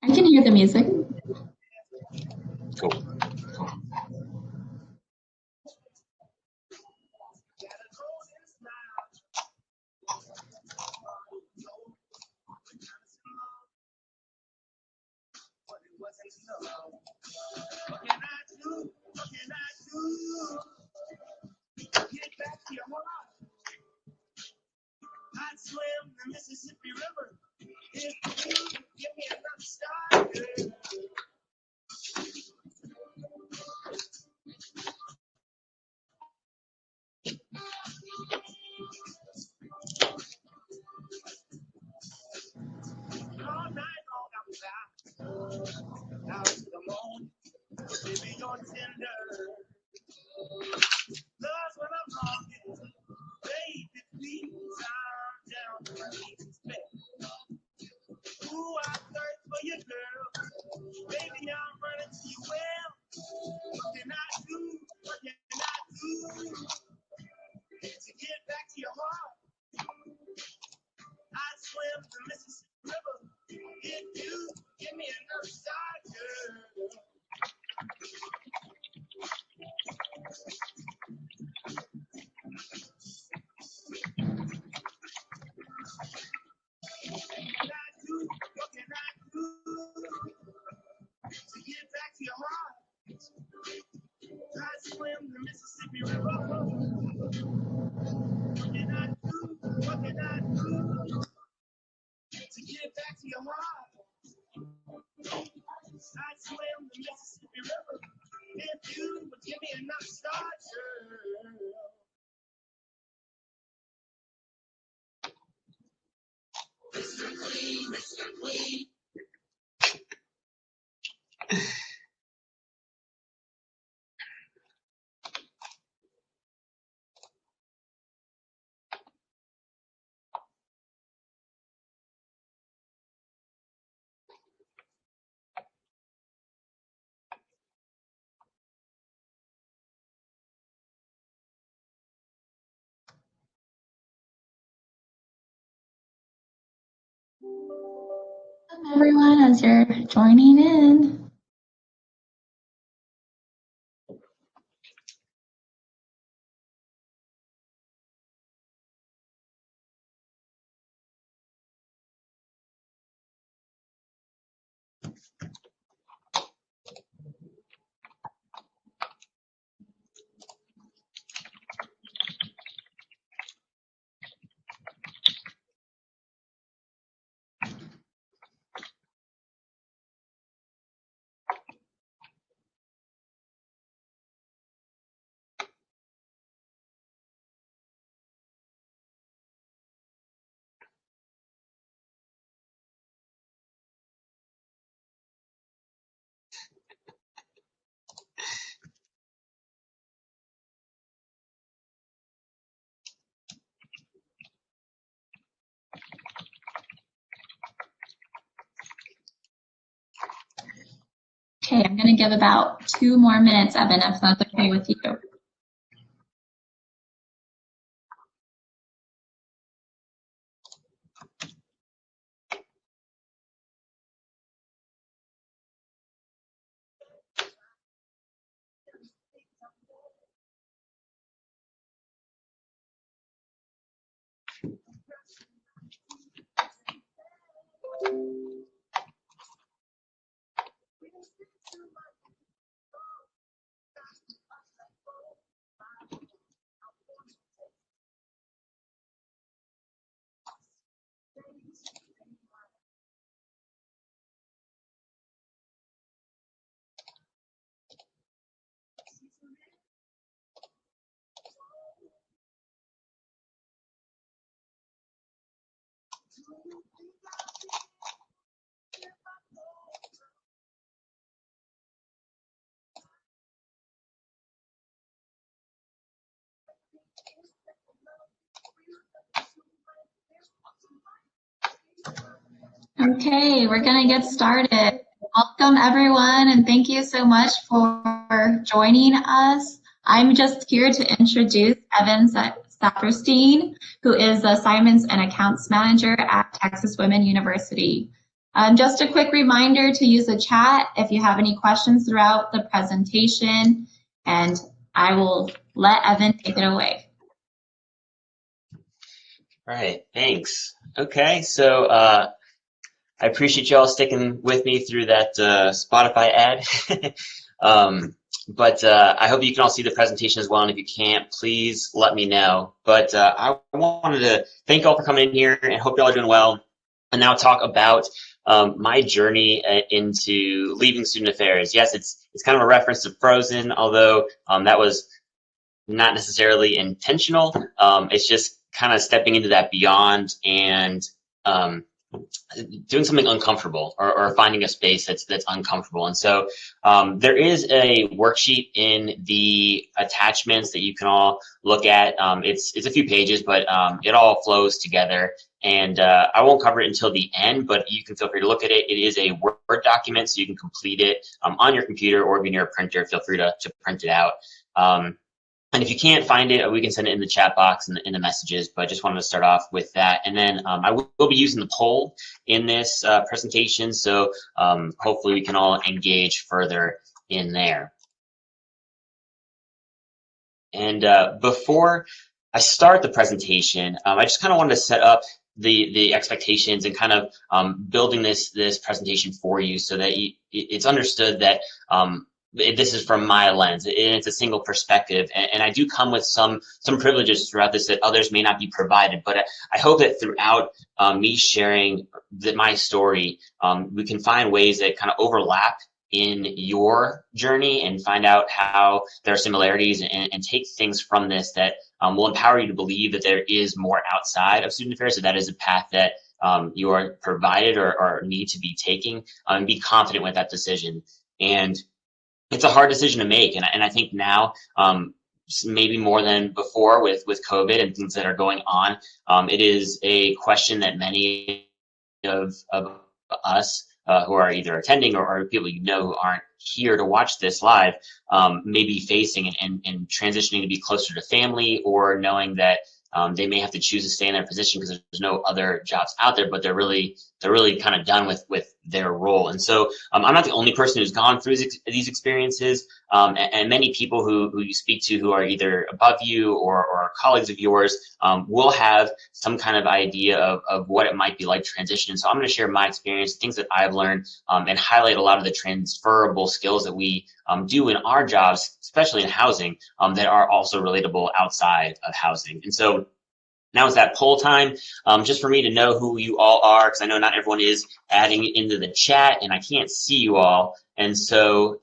I can hear the music. Cool. I'd swim the Mississippi River if you give me another shot, girl. All night long I was out to the moon, baby, you're tender. Love's what I'm longing, baby, please, I'm down to my knees and spec. Ooh, I thirst for you, girl. Baby, I'm running to you well. What can I do? What can I do to get back to your heart? I'd swim the Mississippi River if you give me another shot, girl. What can I do to get back to your heart? I'd swim the Mississippi River. What can I do? What can I do to get back to your heart? I'd swim the Mississippi River if you would give me enough start, girl. Mr. Clean, Mr. Clean. Welcome everyone as you're joining in. Okay, I'm going to give about 2 more minutes, Evan, if that's okay with you. Okay, we're going to get started. Welcome everyone, and thank you so much for joining us. I'm just here to introduce Evan Saperstein, who is the Assignments and Accounts Manager at Texas Women University. Just a quick reminder to use the chat if you have any questions throughout the presentation, and I will let Evan take it away. All right, thanks. Okay, so I appreciate y'all sticking with me through that Spotify ad. But I hope you can all see the presentation as well, and if you can't, please let me know. But I wanted to thank y'all for coming in here, and hope y'all are doing well, and now talk about my journey into leaving student affairs. Yes, it's kind of a reference to Frozen, although that was not necessarily intentional. It's just kind of stepping into that beyond and doing something uncomfortable, or finding a space that's uncomfortable. And so there is a worksheet in the attachments that you can all look at. It's a few pages, but it all flows together. And I won't cover it until the end, but you can feel free to look at it. It is a Word document, so you can complete it on your computer, or if you're near a printer, feel free to print it out. And if you can't find it, we can send it in the chat box and in the messages, but just wanted to start off with that. And then I will be using the poll in this presentation, so hopefully we can all engage further in there. And before I start the presentation, I just kind of wanted to set up the expectations and kind of building this presentation for you, so that it's understood that this is from my lens, and it's a single perspective, and I do come with some privileges throughout this that others may not be provided. But I hope that throughout me sharing my story, we can find ways that kind of overlap in your journey, and find out how there are similarities, and take things from this that will empower you to believe that there is more outside of student affairs, so that is a path that you are provided or need to be taking, and be confident with that decision. And it's a hard decision to make, and I think now, maybe more than before with COVID and things that are going on, it is a question that many of us who are either attending or people you know who aren't here to watch this live may be facing, and transitioning to be closer to family, or knowing that they may have to choose to stay in their position because there's no other jobs out there, but they're really kind of done with their role. And so I'm not the only person who's gone through these experiences, and many people who you speak to who are either above you or colleagues of yours will have some kind of idea of what it might be like transition. So I'm going to share my experience, things that I've learned, and highlight a lot of the transferable skills that we do in our jobs, especially in housing, that are also relatable outside of housing. And so now is that poll time, just for me to know who you all are, because I know not everyone is adding into the chat, and I can't see you all. And so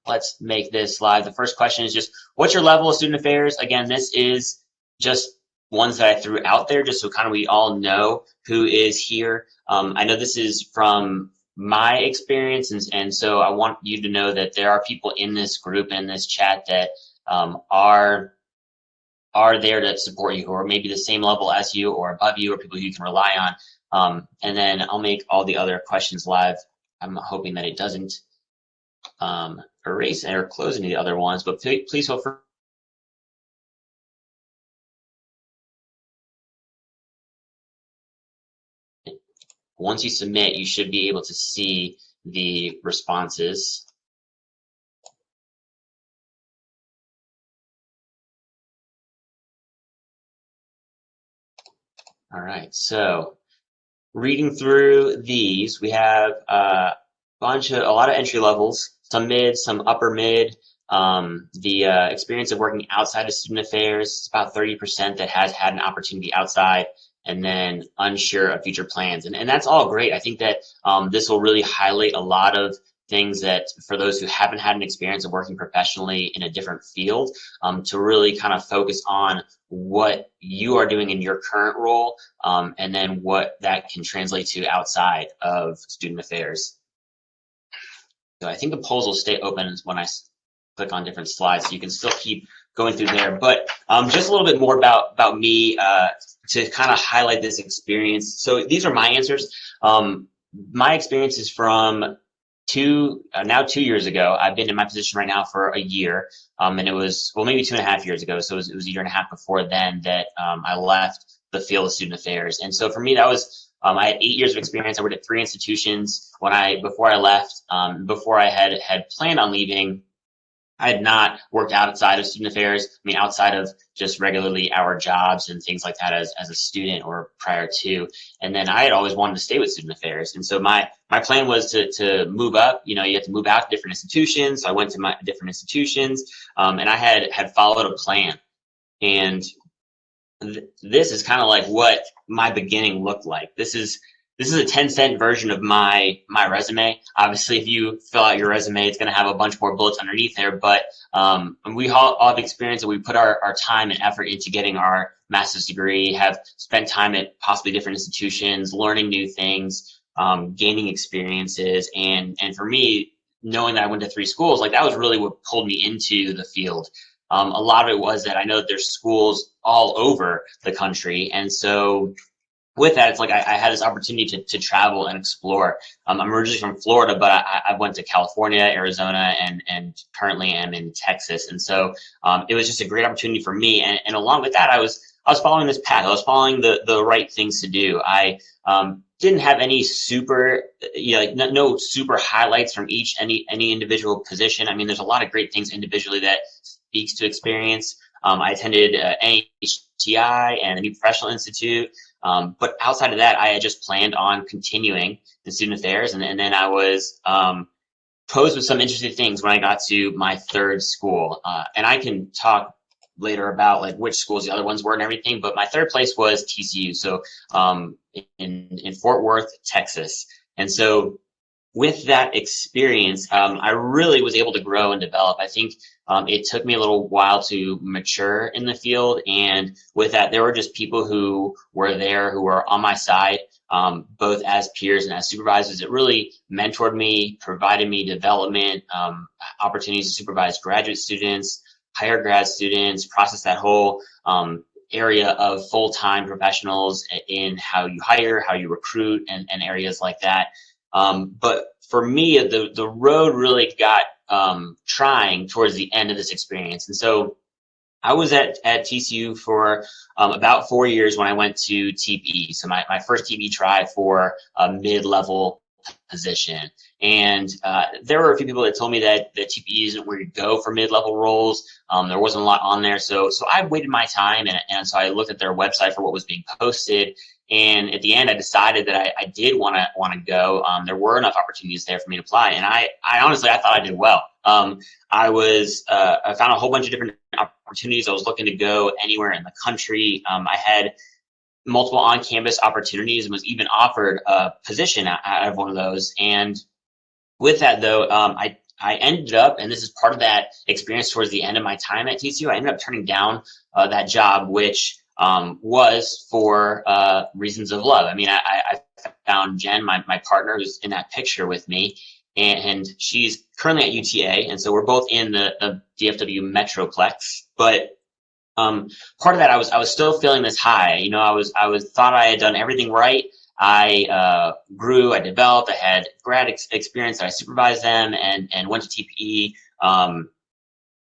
let's make this live. The first question is just, what's your level of student affairs? Again, this is just ones that I threw out there, just so kind of we all know who is here. I know this is from my experience, and so I want you to know that there are people in this group, in this chat, that are there to support you, who are maybe the same level as you or above you, or people you can rely on. And then I'll make all the other questions live. I'm hoping that it doesn't erase or close any of the other ones, but please feel free. Once you submit, you should be able to see the responses. All right, so reading through these, we have a lot of entry levels, some mid, some upper mid. The experience of working outside of student affairs, about 30% that has had an opportunity outside, and then unsure of future plans. And that's all great. I think that this will really highlight a lot of things that, for those who haven't had an experience of working professionally in a different field, to really kind of focus on what you are doing in your current role, and then what that can translate to outside of student affairs. So I think the polls will stay open when I click on different slides, so you can still keep going through there. But just a little bit more about me to kind of highlight this experience. So these are my answers. My experience is from now 2 years ago. I've been in my position right now for a year, and it was, well, maybe 2.5 years ago. So it was a year and a half before then that I left the field of student affairs. And so for me, that was, I had 8 years of experience. I worked at 3 institutions before I left. Before I had planned on leaving, I had not worked outside of student affairs. I mean, outside of just regularly our jobs and things like that as a student or prior to. And then I had always wanted to stay with student affairs. And so my plan was to move up. You know, you have to move out to different institutions. So I went to my different institutions, and I had followed a plan. And this is kind of like what my beginning looked like. This is a 10-cent version of my resume. Obviously, if you fill out your resume, it's going to have a bunch more bullets underneath there. But we all have experience, and we put our time and effort into getting our master's degree, have spent time at possibly different institutions, learning new things, gaining experiences. And for me, knowing that I went to 3 schools, like that was really what pulled me into the field. A lot of it was that I know that there's schools all over the country. And so with that, it's like I had this opportunity to travel and explore. I'm originally from Florida, but I went to California, Arizona, and currently am in Texas. And so it was just a great opportunity for me. And along with that, I was following this path. I was following the right things to do. I didn't have any super, no super highlights from any individual position. I mean, there's a lot of great things individually that speaks to experience. I attended NHTI and the New Professional Institute. But outside of that, I had just planned on continuing in student affairs. And then I was posed with some interesting things when I got to my 3rd school. And I can talk later about like which schools the other ones were and everything. But my 3rd place was TCU. So in Fort Worth, Texas. And so with that experience, I really was able to grow and develop. I think it took me a little while to mature in the field. And with that, there were just people who were there, who were on my side, both as peers and as supervisors. It really mentored me, provided me development, opportunities to supervise graduate students, hire grad students, process that whole area of full-time professionals in how you hire, how you recruit, and areas like that. But for me, the road really got trying towards the end of this experience. And so I was at TCU for about 4 years when I went to TPE. So my first TPE try for a mid-level position. And there were a few people that told me that the TPE isn't where you go for mid-level roles. There wasn't a lot on there. So I waited my time, and so I looked at their website for what was being posted. And at the end, I decided that I did want to go. There were enough opportunities there for me to apply, and I honestly thought I did well. I found a whole bunch of different opportunities. I was looking to go anywhere in the country. I had multiple on-campus opportunities and was even offered a position out of one of those. And with that, though, I ended up, and this is part of that experience towards the end of my time at TCU, I ended up turning down that job, which was for reasons of love. I mean, I found Jen, my partner, who's in that picture with me, and she's currently at UTA, and so we're both in the DFW Metroplex. But part of that, I was still feeling this high. You know, I thought I had done everything right. I grew, I developed, I had grad experience, I supervised them, and went to TPE.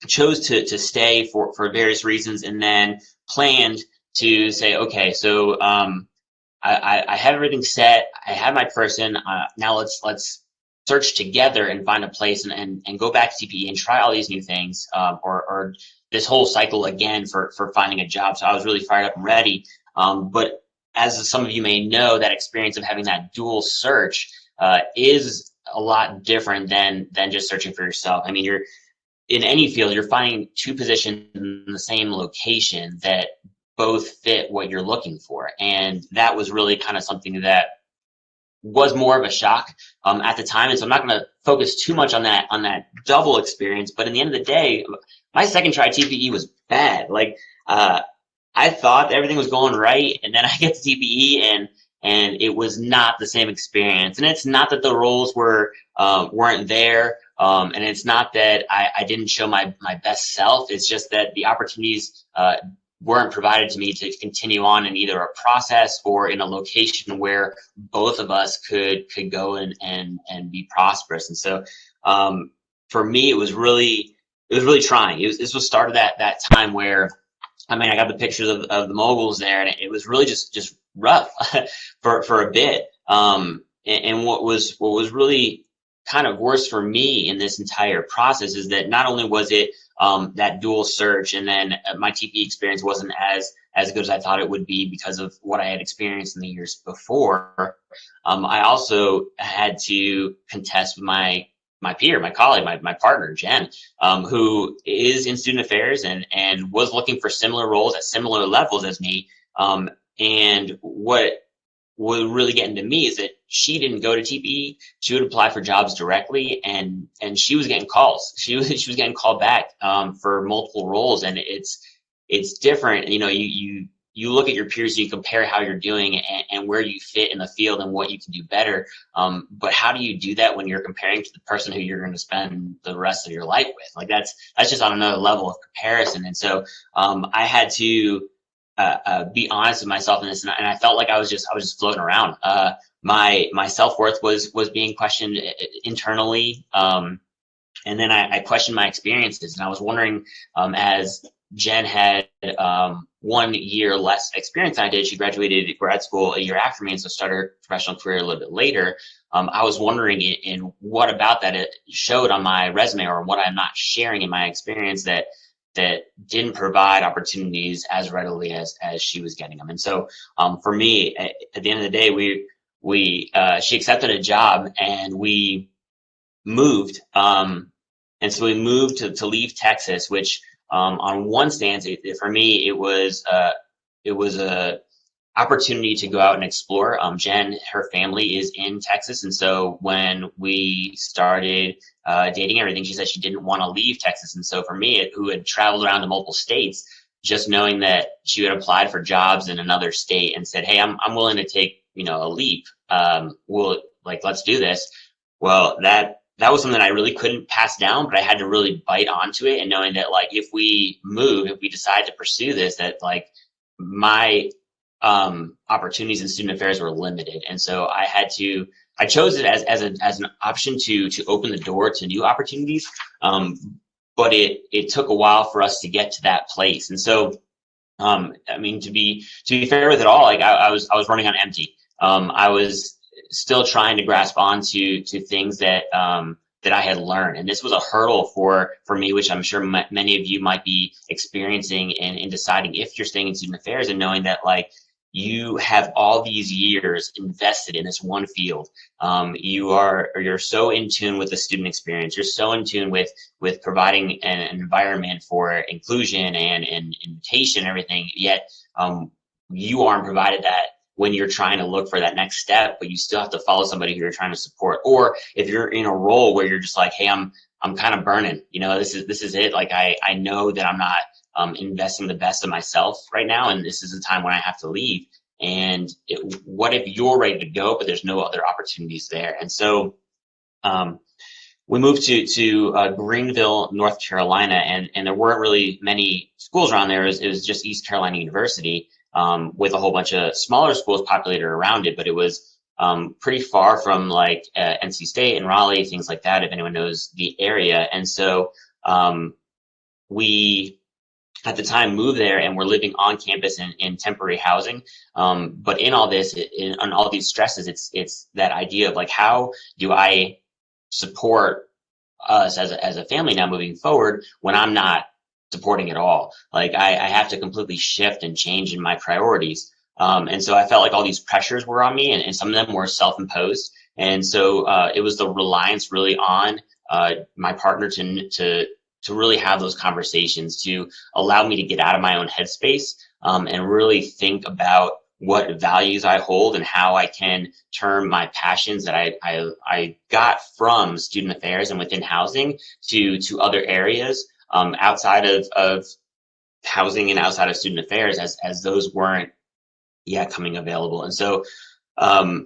Chose to stay for various reasons, and then planned to say, okay, so I have everything set. I have my person. Now let's search together and find a place and go back to TPE and try all these new things, or this whole cycle again for finding a job. So I was really fired up and ready. But as some of you may know, that experience of having that dual search is a lot different than just searching for yourself. I mean, you're in any field, you're finding 2 positions in the same location that both fit what you're looking for. And that was really kind of something that was more of a shock at the time. And so I'm not going to focus too much on that double experience. But in the end of the day, my second try TPE was bad. Like I thought everything was going right, and then I get to TPE and it was not the same experience. And it's not that the roles weren't there, and it's not that I didn't show my best self. It's just that the opportunities weren't provided to me to continue on in either a process or in a location where both of us could go and be prosperous. And so for me, it was really trying. This was started that time where, I mean, I got the pictures of the moguls there, and it was really just rough for a bit. And what was really kind of worse for me in this entire process is that not only was it that dual search, and then my TPE experience wasn't as good as I thought it would be because of what I had experienced in the years before. I also had to contest with my peer, my colleague, my partner, Jen, who is in student affairs and was looking for similar roles at similar levels as me. And what was really getting to me is that she didn't go to TPE. She would apply for jobs directly, and she was getting calls. She was getting called back for multiple roles, and it's different. You know, you look at your peers, you compare how you're doing and where you fit in the field and what you can do better. But how do you do that when you're comparing to the person who you're going to spend the rest of your life with? Like that's just on another level of comparison. And so I had to be honest with myself in this, and I felt like I was just floating around. My self-worth was being questioned internally, and then I questioned my experiences, and I was wondering, as Jen had 1 year less experience than I did. She graduated grad school a year after me, and so started her professional career a little bit later. I was wondering in what about that it showed on my resume, or what I'm not sharing in my experience that didn't provide opportunities as readily as she was getting them. And so for me, at the end of the day, she accepted a job, and we moved. And so we moved to leave Texas, which on one stance, for me, it was a opportunity to go out and explore. Jen, her family is in Texas, and so when we started dating everything, she said she didn't want to leave Texas. And so for me, who had traveled around to multiple states, just knowing that she had applied for jobs in another state and said, "Hey, I'm willing to take a leap. Let's do this." Well, that was something I really couldn't pass down, but I had to really bite onto it, and knowing that if we decide to pursue this, that my opportunities in student affairs were limited. And so I chose it as an option to open the door to new opportunities. But it took a while for us to get to that place. And so, I mean, to be fair with it all, I was running on empty. I was still trying to grasp onto things that I had learned, and this was a hurdle for me, which I'm sure many of you might be experiencing in deciding if you're staying in student affairs, and knowing that you have all these years invested in this one field. You're so in tune with the student experience. You're so in tune with providing an environment for inclusion and invitation and everything. Yet you aren't provided that when you're trying to look for that next step, but you still have to follow somebody who you're trying to support. Or if you're in a role where you're just like, "Hey, I'm kind of burning. This is it. I know that I'm not investing the best of myself right now, and this is a time when I have to leave." And what if you're ready to go, but there's no other opportunities there? And so we moved to Greenville, North Carolina, and there weren't really many schools around there. It was just East Carolina University, with a whole bunch of smaller schools populated around it, but it was pretty far from NC State and Raleigh, things like that, if anyone knows the area. And so we at the time moved there, and we're living on campus in temporary housing. But in all this, in all these stresses, it's that idea of how do I support us as a family now moving forward when I'm not supporting at all. I have to completely shift and change in my priorities. And so I felt like all these pressures were on me, and some of them were self-imposed. And so it was the reliance really on my partner to really have those conversations, to allow me to get out of my own headspace and really think about what values I hold and how I can turn my passions that I got from student affairs and within housing to other areas outside of housing and outside of student affairs, as those weren't yet coming available. And so I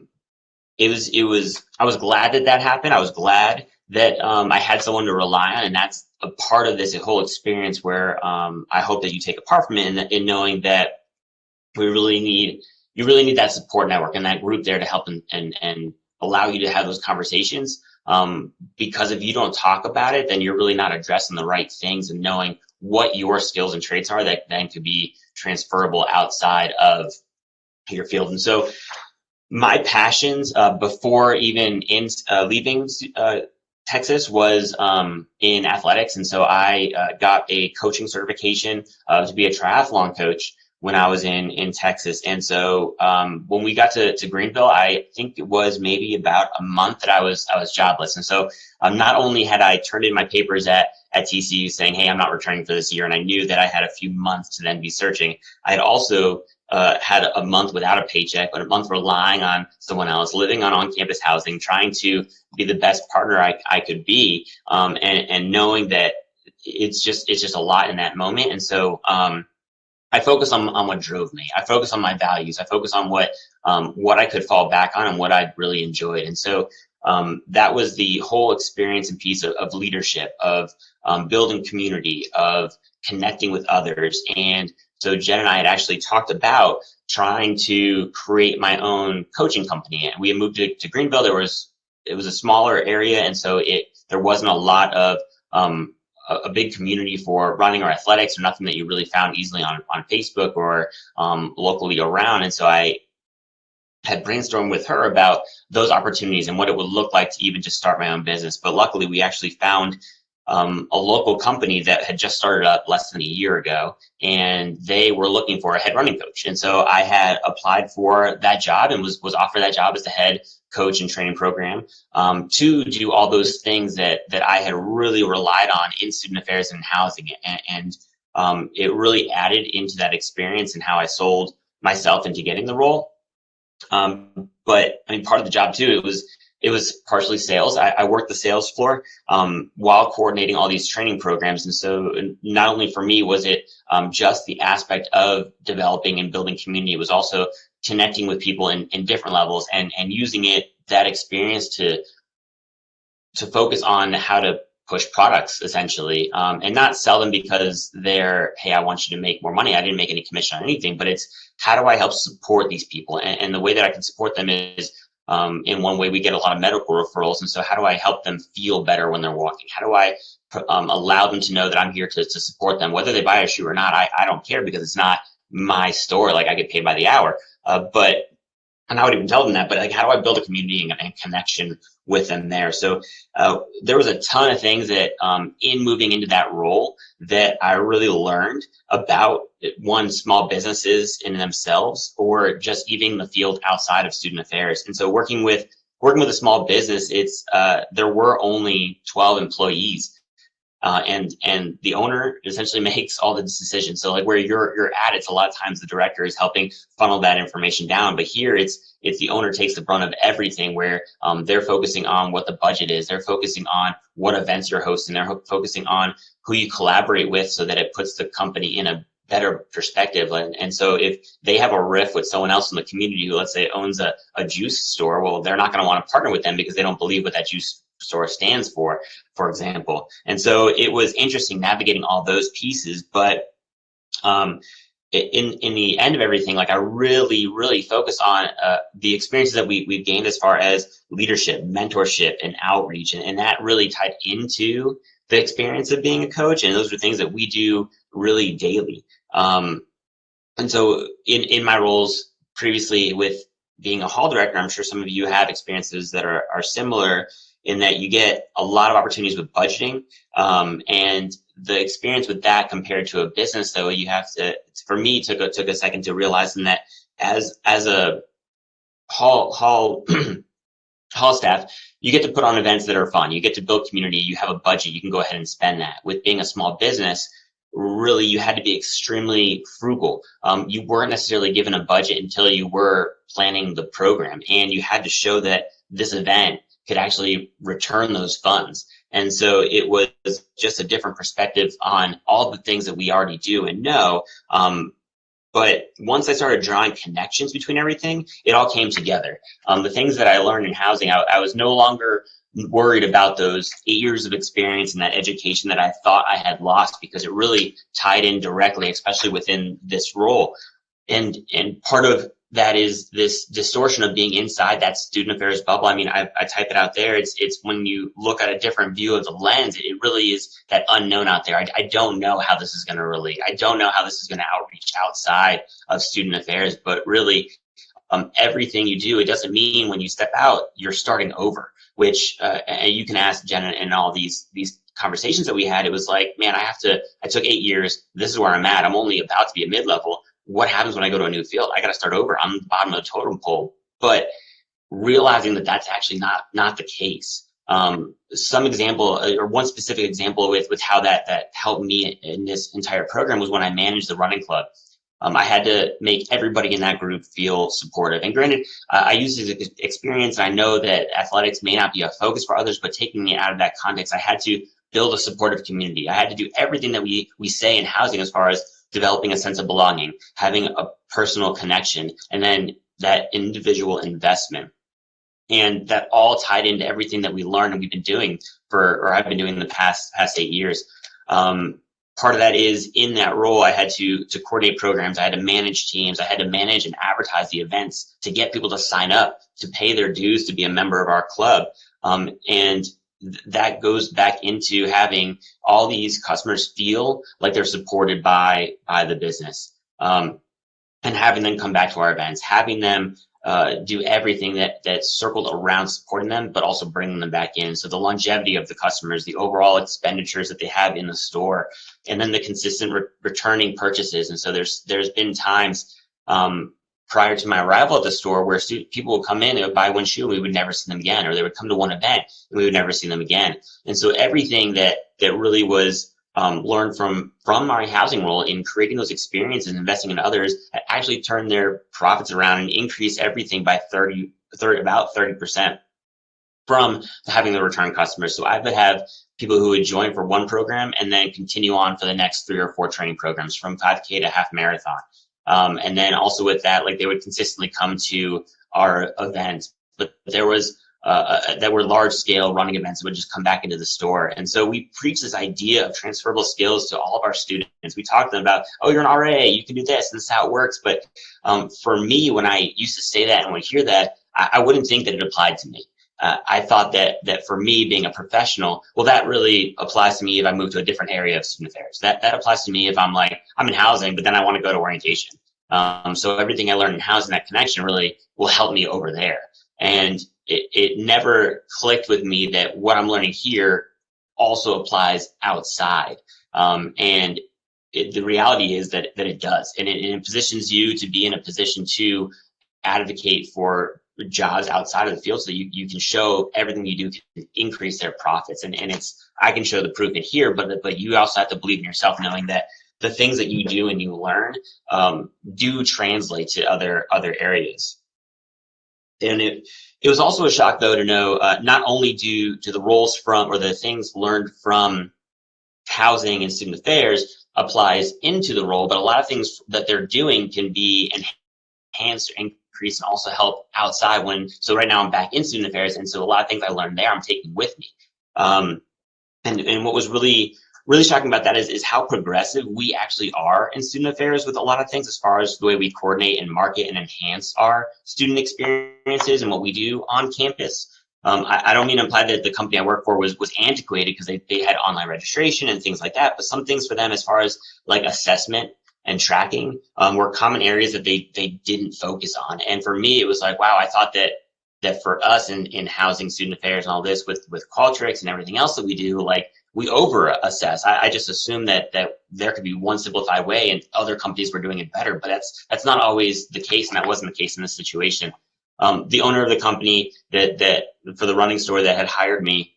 was glad that happened. I was glad that I had someone to rely on, and that's a part of this whole experience where I hope that you take apart from it in knowing that you really need that support network and that group there to help and allow you to have those conversations. Because if you don't talk about it, then you're really not addressing the right things and knowing what your skills and traits are that then could be transferable outside of your field. And so my passions before even in leaving Texas was in athletics. And so I got a coaching certification to be a triathlon coach when I was in Texas. And so when we got to Greenville, I think it was maybe about a month that I was jobless. And so not only had I turned in my papers at TCU saying, hey, I'm not returning for this year, and I knew that I had a few months to then be searching, I had also had a month without a paycheck, but a month relying on someone else, living on campus housing, trying to be the best partner I could be, and knowing that it's just a lot in that moment. And so I focus on what drove me. I focus on my values. I focus on what I could fall back on and what I really enjoyed. And so that was the whole experience and piece of leadership, of building community, of connecting with others. And so Jen and I had actually talked about trying to create my own coaching company. And we had moved to Greenville. It was a smaller area, and so there wasn't a lot of a big community for running or athletics, or nothing that you really found easily on Facebook or locally around. And so I had brainstormed with her about those opportunities and what it would look like to even just start my own business. But luckily, we actually found a local company that had just started up less than a year ago, and they were looking for a head running coach. And so I had applied for that job and was offered that job as the head coach and training program to do all those things that I had really relied on in student affairs and housing. And it really added into that experience and how I sold myself into getting the role. But I mean, part of the job too, it was partially sales. I worked the sales floor while coordinating all these training programs. And so not only for me was it just the aspect of developing and building community, it was also connecting with people in different levels and using that experience to focus on how to push products, essentially, and not sell them because they're, hey, I want you to make more money. I didn't make any commission on anything, but it's how do I help support these people? And the way that I can support them is in one way, we get a lot of medical referrals. And so how do I help them feel better when they're walking? How do I allow them to know that I'm here to support them, whether they buy a shoe or not? I don't care, because it's not my store. Like, I get paid by the hour. And I would even tell them that, but like, how do I build a community and connection with them there? So there was a ton of things that in moving into that role that I really learned about, one, small businesses in themselves, or just even the field outside of student affairs. And so working with a small business, it's there were only 12 employees. And the owner essentially makes all the decisions. So like where you're at, it's a lot of times the director is helping funnel that information down. But here it's the owner takes the brunt of everything, where they're focusing on what the budget is. They're focusing on what events you're hosting. They're focusing on who you collaborate with, so that it puts the company in a better perspective. And so if they have a riff with someone else in the community who, let's say, owns a juice store, well, they're not going to want to partner with them because they don't believe what that juice store stands for example. And so it was interesting navigating all those pieces. But in the end of everything, like, I really focus on the experiences that we've gained as far as leadership, mentorship, and outreach. And that really tied into the experience of being a coach. And those are things that we do really daily. And so in my roles previously with being a hall director, I'm sure some of you have experiences that are similar, in that you get a lot of opportunities with budgeting. And the experience with that compared to a business, though, you have to, for me, took a second to realize that as a hall staff, you get to put on events that are fun. You get to build community. You have a budget. You can go ahead and spend that. With being a small business, really, you had to be extremely frugal. You weren't necessarily given a budget until you were planning the program, and you had to show that this event could actually return those funds. And so it was just a different perspective on all the things that we already do and know. But once I started drawing connections between everything, it all came together. The things that I learned in housing, I was no longer worried about those 8 years of experience and that education that I thought I had lost, because it really tied in directly, especially within this role. And part of that is this distortion of being inside that student affairs bubble. I mean, I type it out there. It's when you look at a different view of the lens, it really is that unknown out there. I don't know how this is going to relate. I don't know how this is going to outreach outside of student affairs, but really everything you do, it doesn't mean when you step out, you're starting over, which you can ask Jenna in all these conversations that we had. It was like, man, I took 8 years. This is where I'm at. I'm only about to be a mid-level. What happens when I go to a new field? I got to start over. I'm the bottom of the totem pole. But realizing that that's actually not the case. Some example, or one specific example with how that helped me in this entire program was when I managed the running club. I had to make everybody in that group feel supportive. And granted, I use this experience, and I know that athletics may not be a focus for others, but taking it out of that context, I had to build a supportive community. I had to do everything that we say in housing as far as developing a sense of belonging, having a personal connection, and then that individual investment. And that all tied into everything that we learned and we've been doing or I've been doing the past 8 years. Part of that is in that role, I had to coordinate programs. I had to manage teams. I had to manage and advertise the events to get people to sign up, to pay their dues, to be a member of our club. And that goes back into having all these customers feel like they're supported by the business, and having them come back to our events, having them do everything that's circled around supporting them, but also bringing them back in. So the longevity of the customers, the overall expenditures that they have in the store, and then the consistent returning purchases. And so there's been times prior to my arrival at the store where people would come in, they would buy one shoe, and we would never see them again, or they would come to one event and we would never see them again. And so everything that really was learned from my housing role in creating those experiences and investing in others actually turned their profits around and increased everything by about 30% from having the return customers. So I would have people who would join for one program and then continue on for the next 3 or 4 training programs, from 5K to half marathon. And then also with that, like, they would consistently come to our events, but there was that were large scale running events that would just come back into the store. And so we preach this idea of transferable skills to all of our students. We talk to them about, oh, you're an RA, you can do this, and this is how it works. But for me, when I used to say that and would hear that, I wouldn't think that it applied to me. I thought that for me, being a professional, well, that really applies to me if I move to a different area of student affairs. That applies to me if I'm in housing, but then I want to go to orientation. So everything I learned in housing, that connection really will help me over there. And it never clicked with me that what I'm learning here also applies outside. And the reality is that it does. And it positions you to be in a position to advocate for jobs outside of the field, so that you can show everything you do can increase their profits. And I can show the proof in here, but you also have to believe in yourself, knowing that the things that you do and you learn do translate to other areas. And it was also a shock, though, to know not only do the roles from, or the things learned from housing and student affairs applies into the role, but a lot of things that they're doing can be enhanced or increased and also help outside so right now I'm back in student affairs, and so a lot of things I learned there I'm taking with me. And what was really shocking about that is how progressive we actually are in student affairs with a lot of things, as far as the way we coordinate and market and enhance our student experiences and what we do on campus. I don't mean to imply that the company I work for was antiquated, because they had online registration and things like that, but some things for them, as far as like assessment and tracking, were common areas that they didn't focus on. And for me, it was like, wow, I thought that for us in housing, student affairs, and all this with Qualtrics and everything else that we do, like, we over assess. I just assume that there could be one simplified way and other companies were doing it better, but that's not always the case, and that wasn't the case in this situation. The owner of the company that for the running store that had hired me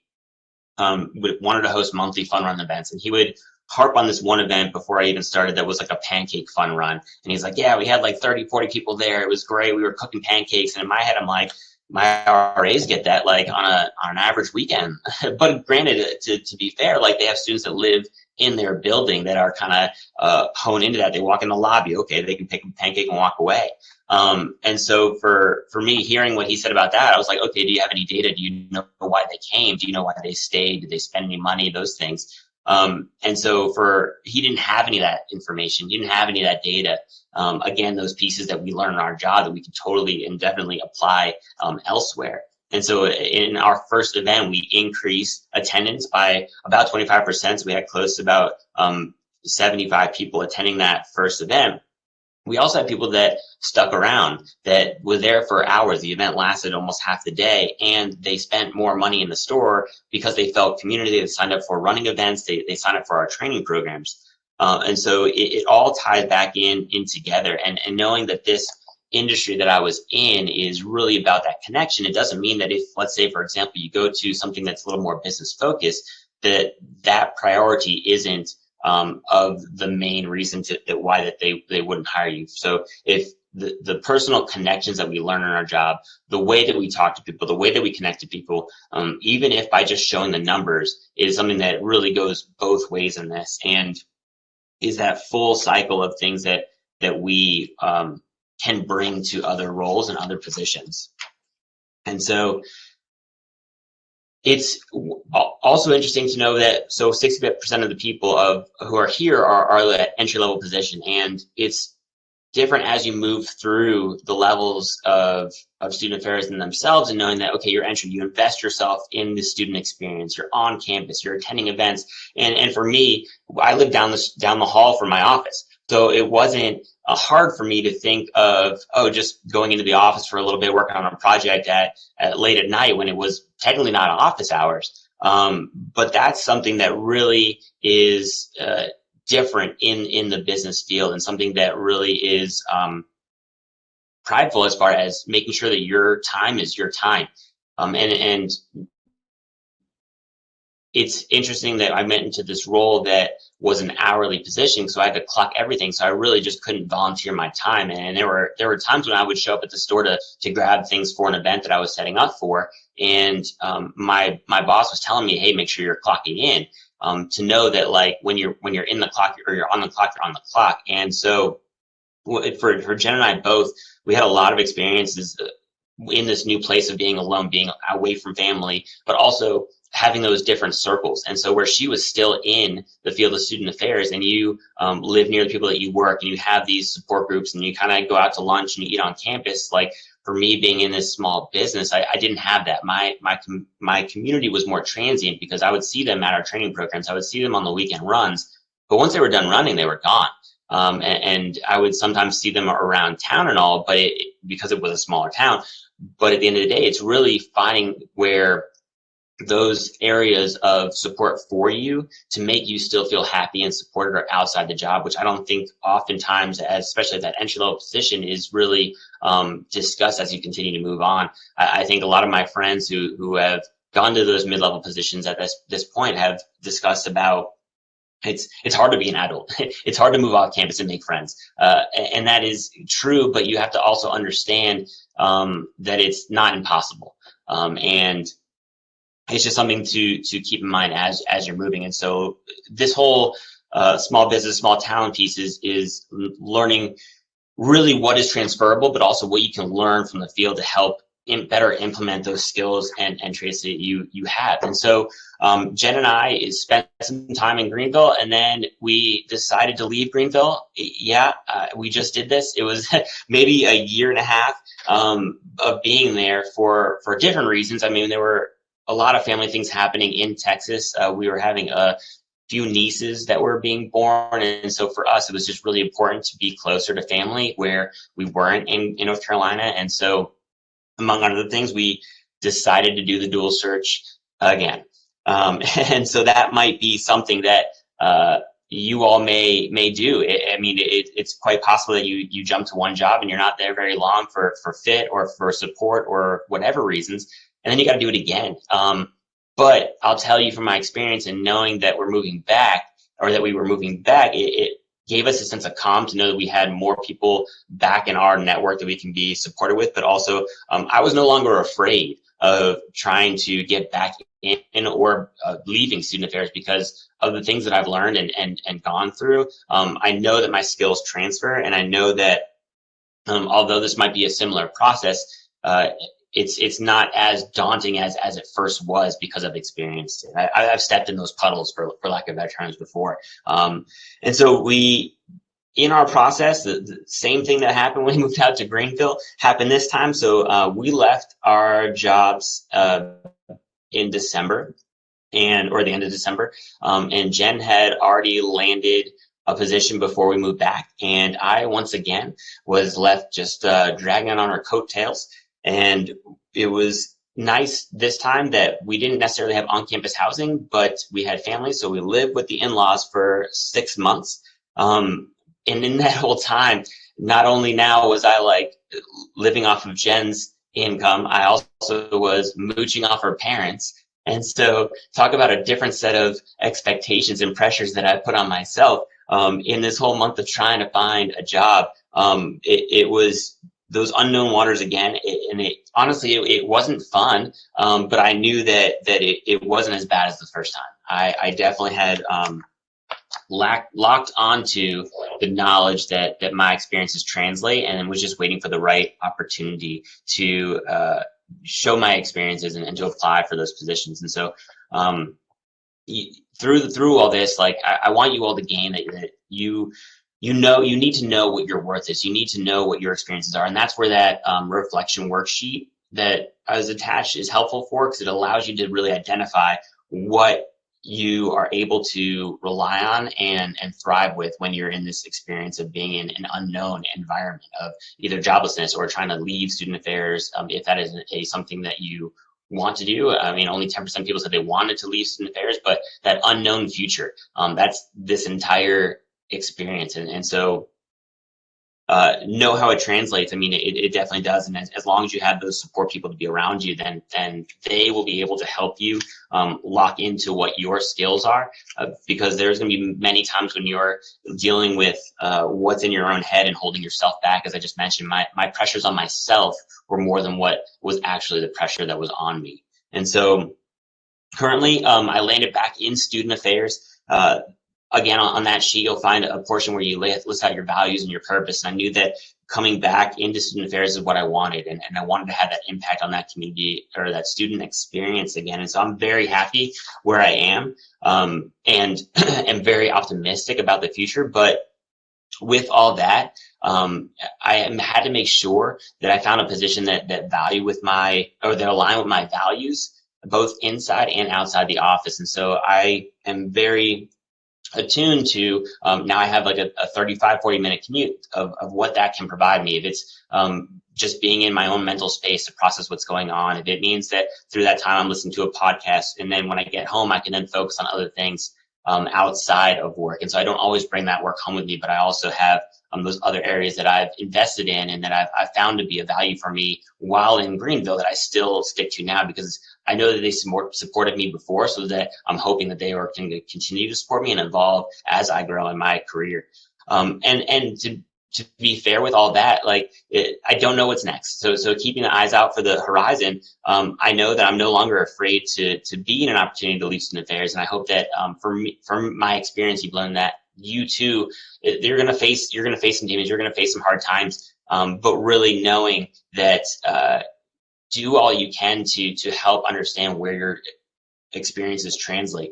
wanted to host monthly fun run events, and he would harp on this one event before I even started that was like a pancake fun run. And he's like, yeah, we had like 30, 40 people there. It was great. We were cooking pancakes. And in my head, I'm like, my RAs get that like on an average weekend. But granted, to be fair, like, they have students that live in their building that are kind of hone into that. They walk in the lobby, okay, they can pick a pancake and walk away. And so for me, hearing what he said about that, I was like, okay, do you have any data? Do you know why they came? Do you know why they stayed? Did they spend any money? Those things. And so he didn't have any of that information. He didn't have any of that data. Again, those pieces that we learn in our job that we can totally and definitely apply elsewhere. And so in our first event, we increased attendance by about 25%. So we had close to about 75 people attending that first event. We also had people that stuck around, that were there for hours. The event lasted almost half the day, and they spent more money in the store because they felt community. They signed up for running events. They signed up for our training programs. And so it all ties back in together. And knowing that this industry that I was in is really about that connection. It doesn't mean that if, let's say, for example, you go to something that's a little more business focused, that priority isn't of the main reason why they wouldn't hire you. So if the personal connections that we learn in our job, the way that we talk to people, the way that we connect to people, even if by just showing the numbers, is something that really goes both ways in this, and is that full cycle of things that we can bring to other roles and other positions. And so it's also interesting to know that 60% of the people who are here are at entry-level position, and it's different as you move through the levels of student affairs in themselves, and knowing that, okay, you're entering, you invest yourself in the student experience, you're on campus, you're attending events. And for me, I live down the hall from my office. So it wasn't hard for me to think of, just going into the office for a little bit, working on a project at late at night when it was technically not office hours. But that's something that really is different in the business field, and something that really is prideful as far as making sure that your time is your time. And it's interesting that I went into this role that was an hourly position, so I had to clock everything. So I really just couldn't volunteer my time. And there were times when I would show up at the store to grab things for an event that I was setting up for. And my boss was telling me, hey, make sure you're clocking in. To know that, like, when you're in the clock, or you're on the clock, you're on the clock. And so for Jen and I both, we had a lot of experiences in this new place of being alone, being away from family, but also having those different circles. And so where she was still in the field of student affairs, and you live near the people that you work, and you have these support groups, and you kind of go out to lunch and you eat on campus, like, for me, being in this small business, I didn't have that. My community was more transient, because I would see them at our training programs. I would see them on the weekend runs, but once they were done running, they were gone. And I would sometimes see them around town and all, but because it was a smaller town. But at the end of the day, it's really finding where those areas of support for you to make you still feel happy and supported are outside the job, which I don't think oftentimes, especially that entry-level position, is really discussed as you continue to move on. I think a lot of my friends who have gone to those mid-level positions at this point have discussed about it's hard to be an adult. It's hard to move off campus and make friends. And that is true, but you have to also understand that it's not impossible. And it's just something to keep in mind as you're moving. And so this whole small business, small talent piece is learning really what is transferable, but also what you can learn from the field to help better implement those skills and traits that you have. And so Jen and I spent some time in Greenville, and then we decided to leave Greenville. Yeah, we just did this. It was maybe a year and a half of being there for different reasons. I mean, there were a lot of family things happening in Texas. We were having a few nieces that were being born, and so for us, it was just really important to be closer to family, where we weren't in North Carolina. And so, among other things, we decided to do the dual search again. And so that might be something that you all may do. It's quite possible that you jump to one job and you're not there very long for fit or for support or whatever reasons, and then you got to do it again. But I'll tell you from my experience, and knowing that we're moving back, or that we were moving back, it gave us a sense of calm to know that we had more people back in our network that we can be supported with. But also, I was no longer afraid of trying to get back in or leaving student affairs because of the things that I've learned and gone through. I know that my skills transfer, and I know that although this might be a similar process, it's not as daunting as it first was because I've experienced it. I've stepped in those puddles, for lack of better terms, before. And so in our process, the same thing that happened when we moved out to Greenville happened this time. So we left our jobs in December, or the end of December, and Jen had already landed a position before we moved back, and I once again was left just dragging on our coattails. And it was nice this time that we didn't necessarily have on-campus housing, but we had family, so we lived with the in-laws for 6 months. And in that whole time, not only now was I like living off of Jen's income, I also was mooching off her parents. And so talk about a different set of expectations and pressures that I put on myself in this whole month of trying to find a job. It was those unknown waters again, and honestly, it wasn't fun, but I knew that it wasn't as bad as the first time. I definitely had locked onto the knowledge that my experiences translate, and was just waiting for the right opportunity to show my experiences and to apply for those positions. And so through all this, like I want you all to gain that you need to know what your worth is. You need to know what your experiences are. And that's where that reflection worksheet that I was attached is helpful for, because it allows you to really identify what you are able to rely on and thrive with when you're in this experience of being in an unknown environment of either joblessness or trying to leave student affairs, if that is something that you want to do. I mean, only 10% of people said they wanted to leave student affairs, but that unknown future, that's this entire experience. And so know how it translates. I mean, it definitely does. And as long as you have those support people to be around you, then they will be able to help you lock into what your skills are, because there's going to be many times when you're dealing with what's in your own head and holding yourself back. As I just mentioned, my pressures on myself were more than what was actually the pressure that was on me. And so currently I landed back in student affairs. Again, on that sheet, you'll find a portion where you list out your values and your purpose. And I knew that coming back into student affairs is what I wanted. And I wanted to have that impact on that community or that student experience again. And so I'm very happy where I am, and am very optimistic about the future. But with all that, I had to make sure that I found a position that aligned with my values, both inside and outside the office. And so I am very attuned to now I have like a 35-40 minute commute of what that can provide me. If it's just being in my own mental space to process what's going on, if it means that through that time I'm listening to a podcast, and then when I get home I can then focus on other things outside of work. And so I don't always bring that work home with me, but I also have those other areas that I've invested in and that I've found to be of value for me while in Greenville that I still stick to now, because I know that they supported me before, so that I'm hoping that they are going to continue to support me and evolve as I grow in my career. And to be fair with all that, like I don't know what's next. So keeping the eyes out for the horizon, I know that I'm no longer afraid to be in an opportunity to lead student affairs. And I hope that from my experience, you've learned that you too, you're going to face some demons, you're going to face some hard times, but really knowing that do all you can to help understand where your experiences translate.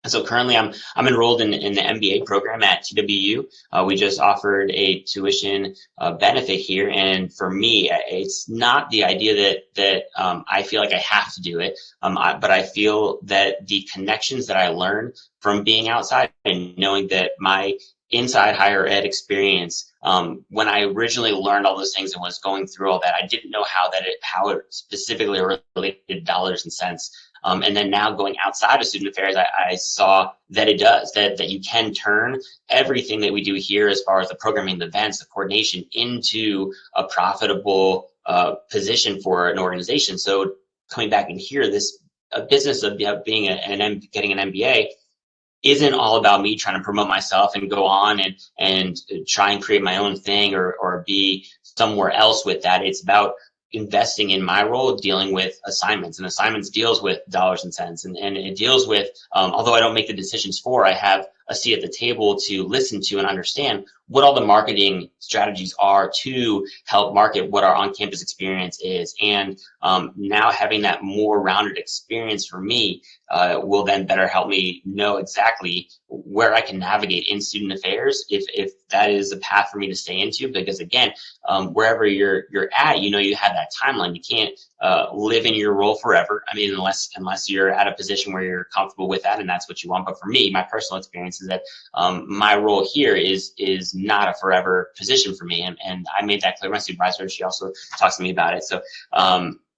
And so currently I'm enrolled in the MBA program at TWU. We just offered a tuition benefit here. And for me, it's not the idea that I feel like I have to do it, but I feel that the connections that I learned from being outside and knowing that my inside higher ed experience, when I originally learned all those things and was going through all that, I didn't know how it specifically related to dollars and cents. And then now going outside of student affairs, I saw that it does, that you can turn everything that we do here as far as the programming, the events, the coordination into a profitable position for an organization. So coming back in here, this business of being getting an MBA isn't all about me trying to promote myself and go on and try and create my own thing or be somewhere else with that. It's about investing in my role dealing with assignments, and assignments deals with dollars and cents, and it deals with, although I don't make the decisions I have a seat at the table to listen to and understand what all the marketing strategies are to help market what our on-campus experience is. And now having that more rounded experience for me will then better help me know exactly where I can navigate in student affairs if that is a path for me to stay into. Because again, wherever you're at, you have that timeline. You can't live in your role forever. I mean, unless you're at a position where you're comfortable with that and that's what you want. But for me, my personal experience is that my role here is not a forever position for me, and I made that clear. My supervisor, she also talks to me about it. So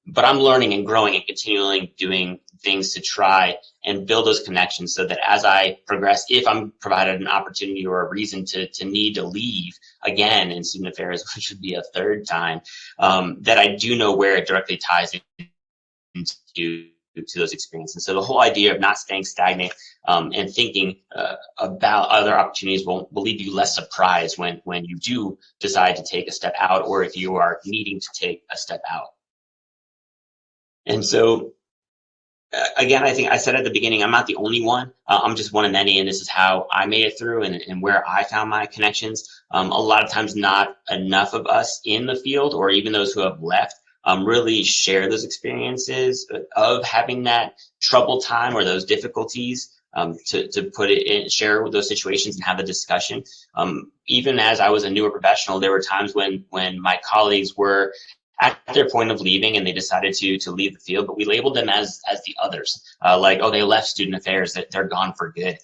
but I'm learning and growing and continually doing things to try and build those connections so that as I progress, if I'm provided an opportunity or a reason to need to leave again in student affairs, which would be a third time, that I do know where it directly ties into those experiences. So the whole idea of not staying stagnant and thinking about other opportunities will leave you less surprised when you do decide to take a step out, or if you are needing to take a step out. And so, again, I think I said at the beginning, I'm not the only one. I'm just one of many, and this is how I made it through and where I found my connections. A lot of times not enough of us in the field, or even those who have left, really share those experiences of having that troubled time or those difficulties, to put it in, share those situations and have the discussion. Even as I was a newer professional, there were times when my colleagues were at their point of leaving and they decided to leave the field, but we labeled them as the others, like, oh, they left student affairs, that they're gone for good.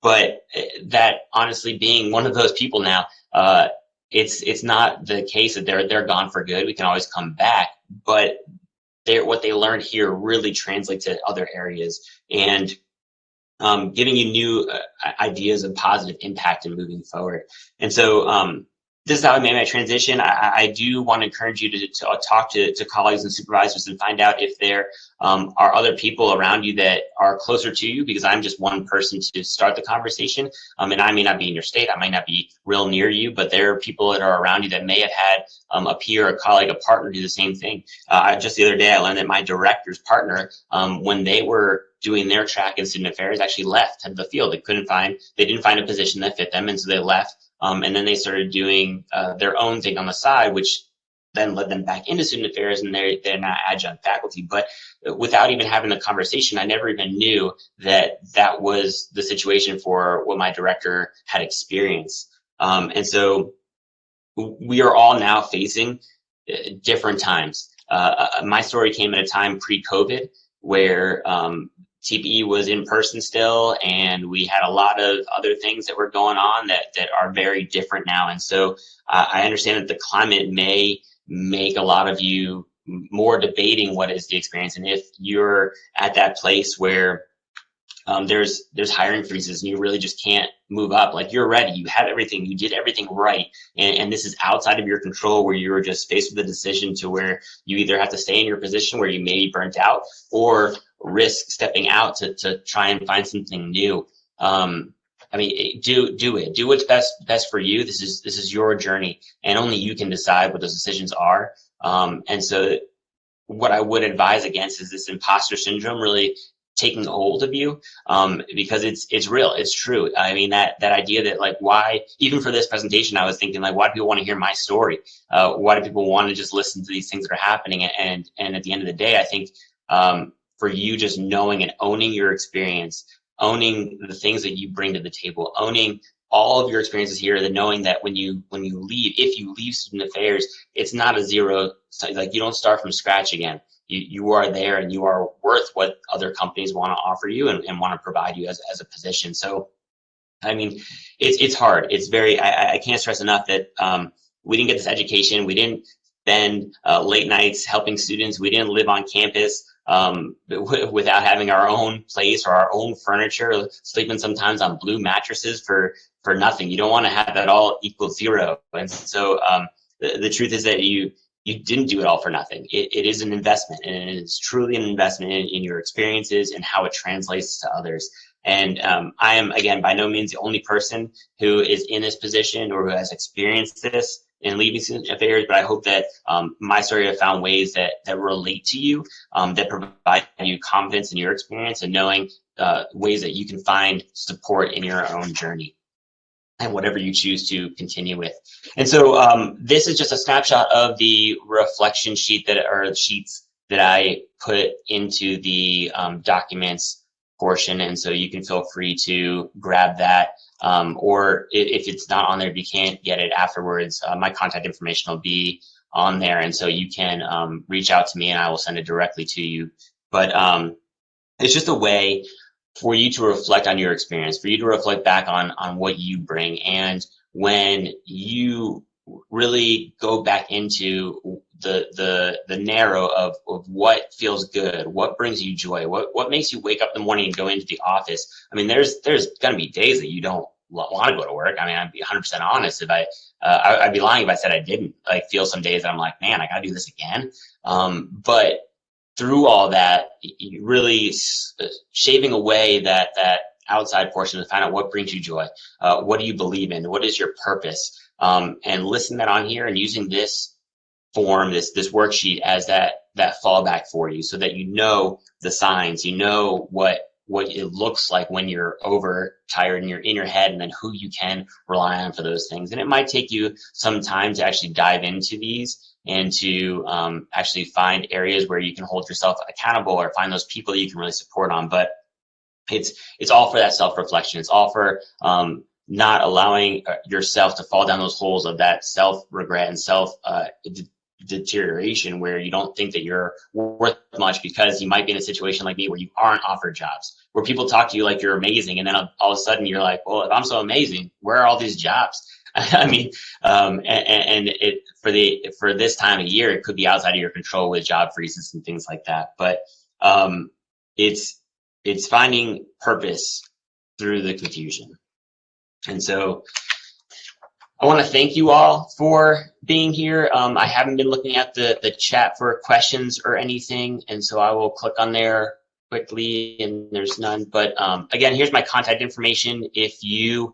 But that honestly, being one of those people now, it's not the case that they're gone for good. We can always come back, but what they learned here really translates to other areas, and giving you new ideas of positive impact and moving forward. And so this is how I made my transition. I do want to encourage you to talk to colleagues and supervisors and find out if there are other people around you that are closer to you, because I'm just one person to start the conversation. And I may not be in your state, I might not be real near you, but there are people that are around you that may have had a peer, a colleague, a partner do the same thing. Just the other day, I learned that my director's partner, when they were doing their track in student affairs, actually left the field. They didn't find a position that fit them, and so they left. And then they started doing their own thing on the side, which then led them back into student affairs, and they're now adjunct faculty. But without even having the conversation, I never even knew that was the situation for what my director had experienced. And so we are all now facing different times. My story came at a time pre-COVID where TPE was in person still, and we had a lot of other things that were going on that are very different now. And so I understand that the climate may make a lot of you more debating what is the experience. And if you're at that place where there's hiring freezes and you really just can't move up, like you're ready, you have everything, you did everything right, and this is outside of your control, where you were just faced with a decision to where you either have to stay in your position where you may be burnt out, or risk stepping out to try and find something new. I mean, do what's best for you. This is your journey, and only you can decide what those decisions are. And so what I would advise against is this imposter syndrome really taking hold of you, because it's real, it's true. I mean, that idea that, like, why, even for this presentation, I was thinking, like, why do people want to hear my story? Why do people want to just listen to these things that are happening? And at the end of the day, I think for you, just knowing and owning your experience, owning the things that you bring to the table, owning all of your experiences here, then knowing that when you leave, if you leave student affairs, it's not a zero, like you don't start from scratch again. You are there, and you are worth what other companies want to offer you and want to provide you as a position. So, I mean, it's hard. It's very, I can't stress enough that we didn't get this education. We didn't spend late nights helping students. We didn't live on campus without having our own place or our own furniture, sleeping sometimes on blue mattresses for nothing. You don't want to have that all equal zero. And so the truth is that you didn't do it all for nothing. It is an investment, and it is truly an investment in your experiences and how it translates to others. And I am, again, by no means the only person who is in this position or who has experienced this. in leaving student affairs, but I hope that my story have found ways that relate to you, that provide you confidence in your experience and knowing ways that you can find support in your own journey and whatever you choose to continue with. And so this is just a snapshot of the reflection sheet or sheets that I put into the documents portion. And so you can feel free to grab that. Or if it's not on there, if you can't get it afterwards, my contact information will be on there. And so you can reach out to me and I will send it directly to you. But it's just a way for you to reflect on your experience, for you to reflect back on what you bring. And when you really go back into the narrow of what feels good, what brings you joy, what makes you wake up in the morning and go into the office. I mean, there's going to be days that you don't want to go to work. I mean, I'd be 100% honest if I'd be lying if I said I didn't feel some days that I'm like, man, I got to do this again. But through all that, you really shaving away that outside portion to find out what brings you joy. What do you believe in? What is your purpose? And listing that on here and using this form, this worksheet as that fallback for you, so that you know the signs, you know what it looks like when you're overtired and you're in your head, and then who you can rely on for those things. And it might take you some time to actually dive into these and to actually find areas where you can hold yourself accountable or find those people that you can really support on. But it's all for that self-reflection. It's all for not allowing yourself to fall down those holes of that self-regret and self-deterioration where you don't think that you're worth much, because you might be in a situation like me where you aren't offered jobs, where people talk to you like you're amazing, and then all of a sudden you're like, well, if I'm so amazing, where are all these jobs? I mean, and it for this time of year, it could be outside of your control with job freezes and things like that. But it's finding purpose through the confusion. And so I want to thank you all for being here. I haven't been looking at the chat for questions or anything, and so I will click on there quickly, and there's none. But again, here's my contact information. If you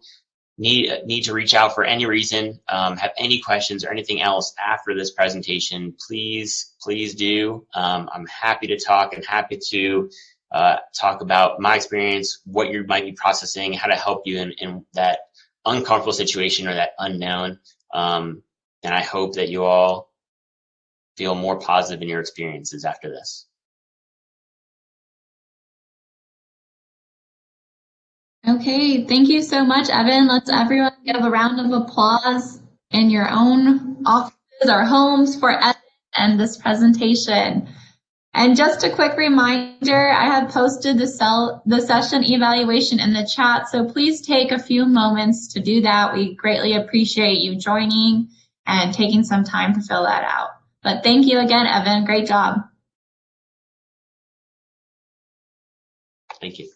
need to reach out for any reason, have any questions or anything else after this presentation, please do. I'm happy to talk and happy to talk about my experience, what you might be processing, how to help you in that uncomfortable situation or that unknown. And I hope that you all feel more positive in your experiences after this. Okay, thank you so much, Evan. Let's everyone give a round of applause in your own offices or homes for Evan and this presentation. And just a quick reminder, I have posted the session evaluation in the chat, so please take a few moments to do that. We greatly appreciate you joining and taking some time to fill that out. But thank you again, Evan. Great job. Thank you.